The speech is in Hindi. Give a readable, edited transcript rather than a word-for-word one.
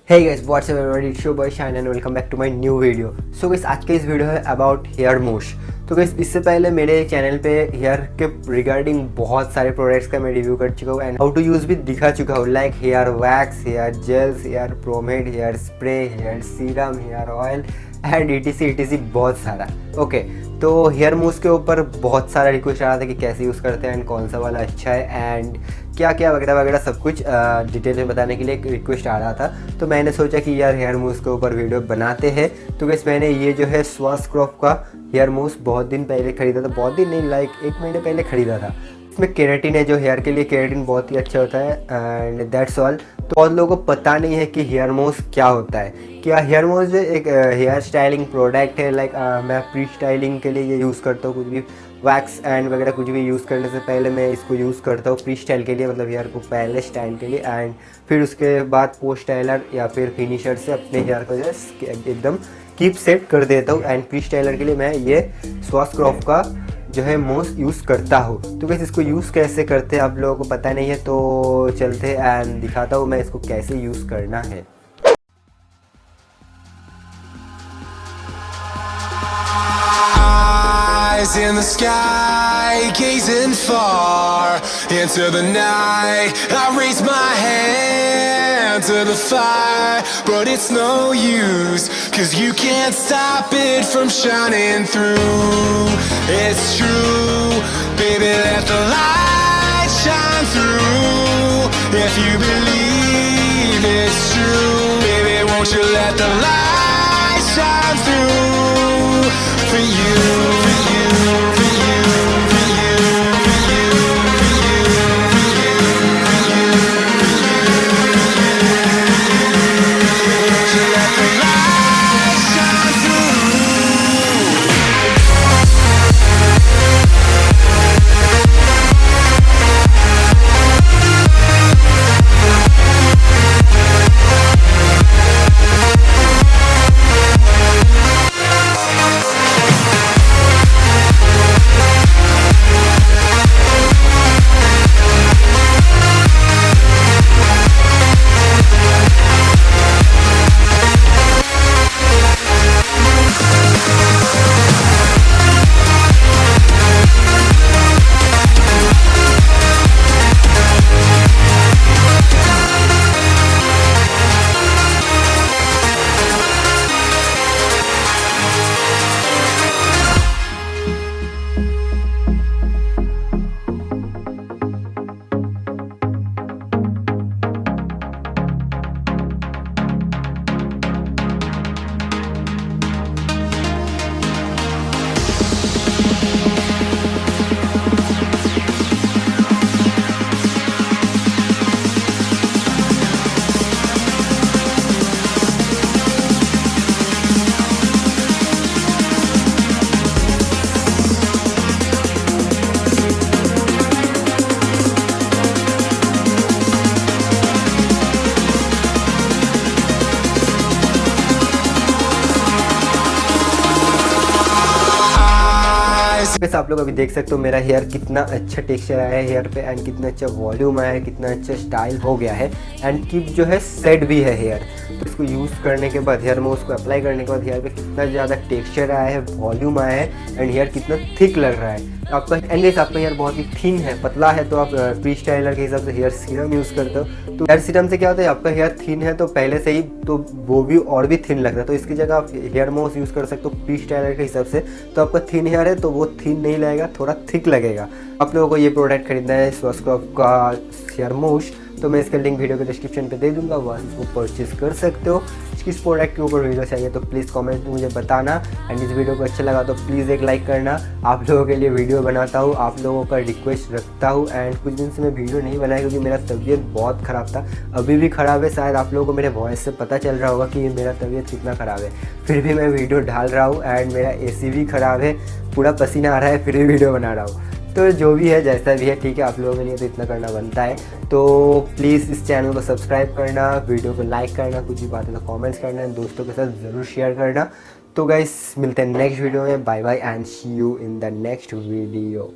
Hey guys, what's up everybody? It's your boy Sayan and welcome back to my new video. So guys, आज का इस वीडियो है अबाउट हेयर मूश। तो guys, इससे पहले मेरे चैनल पे हेयर के रिगार्डिंग बहुत सारे प्रोडक्ट्स का मैं रिव्यू कर चुका हूँ एंड हाउ टू यूज़ भी दिखा चुका हूँ, like hair wax, hair gels, hair pomade, hair spray, hair serum, hair oil and ETC बहुत सारा। ओके, तो हेयर मूस के ऊपर बहुत सारा रिक्वेस्ट आ रहा था कि कैसे यूज़ करते हैं एंड कौन सा वाला अच्छा है एंड क्या क्या वगैरह वगैरह सब कुछ डिटेल में बताने के लिए एक रिक्वेस्ट आ रहा था। तो मैंने सोचा कि यार हेयर मूस के ऊपर वीडियो बनाते हैं। तो गैस मैंने ये जो है स्वास क्रॉप का हेयर मूस बहुत दिन पहले ख़रीदा था, बहुत दिन नहीं, लाइक 1 महीने पहले ख़रीदा था। इसमें केराटिन है, जो हेयर के लिए केराटिन बहुत ही अच्छा होता है एंड दैट्स ऑल। तो बहुत लोगों को पता नहीं है कि हेयर मूस क्या होता है। क्या हेयर मूस जो एक हेयर स्टाइलिंग प्रोडक्ट है, लाइक मैं प्री स्टाइलिंग के लिए ये यूज़ करता हूँ। कुछ भी वैक्स एंड वगैरह कुछ भी यूज़ करने से पहले मैं इसको यूज़ करता हूँ प्री स्टाइल के लिए, मतलब हेयर को पहले स्टाइल के लिए एंड फिर उसके बाद पोस्ट स्टाइलर या फिर फिनिशर से अपने हेयर को जो एकदम कीप सेट कर देता हूँ एंड प्री स्टाइलर के लिए मैं ये स्वास क्रॉप का जो है मूस यूज़ करता हूँ। तो वैसे इसको यूज़ कैसे करते हैं आप लोगों को पता नहीं है, तो चलते एंड दिखाता हूँ मैं इसको कैसे यूज़ करना है। Eyes in the sky, gazing far into the night. I raise my hand to the fire, but it's no use, 'cause you can't stop it from shining through. It's true, baby, let the light shine through. If you believe it's true, baby, won't you let the light shine through for you, for you, for you, for you, for you, for you, for you, for you, won't you let the light shine through? वैसे आप लोग अभी देख सकते हो मेरा हेयर कितना अच्छा टेक्सचर आया है हेयर पे एंड कितना अच्छा वॉल्यूम आया है, कितना अच्छा स्टाइल हो गया है एंड कीप जो है सेट भी है हेयर। तो इसको यूज़ करने के बाद हेयर मूस को अप्लाई करने के बाद हेयर पे कितना ज़्यादा टेक्सचर आया है, वॉल्यूम आया है एंड हेयर कितना थिक लग रहा है आपका। एंड गाइस आपका हेयर बहुत ही थिन है, पतला है, तो आप प्री स्टाइलर के हिसाब से हेयर सीरम यूज़ करते हो। तो हेयर सीरम से क्या होता है, आपका हेयर थिन है तो पहले से ही तो वो भी और भी थिन लगता है। तो इसकी जगह आप हेयर मूस यूज़ कर सकते हो प्री स्टाइलर के हिसाब से। तो आपका थिन हेयर है तो वो थिन नहीं लगेगा, थोड़ा थिक लगेगा। आप लोगों को ये प्रोडक्ट खरीदना है स्वास क्रॉप का हेयर मूस, तो मैं इसका लिंक वीडियो के डिस्क्रिप्शन पे दे दूंगा, वहाँ से इसको परचेज कर सकते हो। किस प्रोडक्ट के ऊपर वीडियो चाहिए तो प्लीज़ कमेंट में मुझे बताना एंड इस वीडियो को अच्छा लगा तो प्लीज़ एक लाइक करना। आप लोगों के लिए वीडियो बनाता हूँ, आप लोगों का रिक्वेस्ट रखता हूँ एंड कुछ दिन से मैं वीडियो नहीं बनाया क्योंकि मेरा तबीयत बहुत ख़राब था, अभी भी ख़राब है। शायद आप लोगों को मेरे वॉइस से पता चल रहा होगा कि मेरा तबीयत कितना ख़राब है, फिर भी मैं वीडियो डाल रहा हूँ एंड मेरा AC भी ख़राब है, पूरा पसीना आ रहा है, फिर भी वीडियो बना रहा हूँ। तो जो भी है जैसा भी है ठीक है, आप लोगों के लिए तो इतना करना बनता है। तो प्लीज़ इस चैनल को सब्सक्राइब करना, वीडियो को लाइक करना, कुछ भी बात है तो कमेंट्स करना, दोस्तों के साथ ज़रूर शेयर करना। तो गाइस मिलते हैं नेक्स्ट वीडियो में, bye bye and see you in the next video.